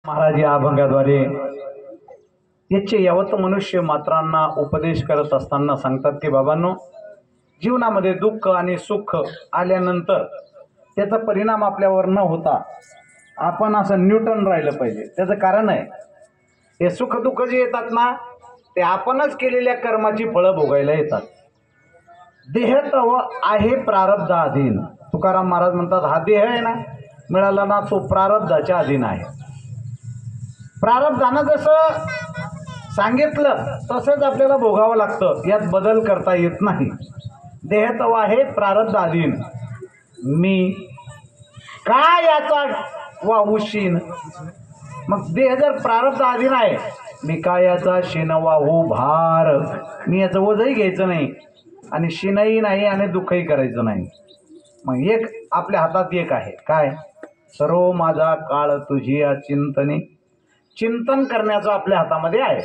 महाराज या अभंगाद्वारे याचे यावत मनुष्य मात्रांना उपदेश करत असताना सांगतात की बाबांनो, जीवनामध्ये दुःख आणि सुख आल्यानंतर त्याचा परिणाम आपल्यावर न होता आपण असं न्यूट्रल राहिलं पाहिजे. त्याचं कारण आहे, हे सुख दुःख जे येतात ना, ते आपणच केलेल्या कर्माची फळं भोगायला येतात. देह तव आहे प्रारब्धाधीन. तुकाराम महाराज म्हणतात, हा देह आहे ना मिळाला ना, तो प्रारब्धाच्या अधीन आहे. प्रारब्धानं जसं सांगितलं तसंच आपल्याला भोगावं लागतं, यात बदल करता येत नाही. देह तव आहे प्रारब्धाधीन, मी काय याचा वाहू शीन. मग देह जर प्रारब्धाधीन आहे, मी काय याचा शीन वाहू भार. मी याचं ओझही घ्यायचं नाही आणि शीनही नाही आणि दुःखही करायचं नाही. मग एक आपल्या हातात एक आहे, काय? सर्व माझा काळ तुझी चिंतने. चिंतन करण्याचं आपल्या हातामध्ये आहे.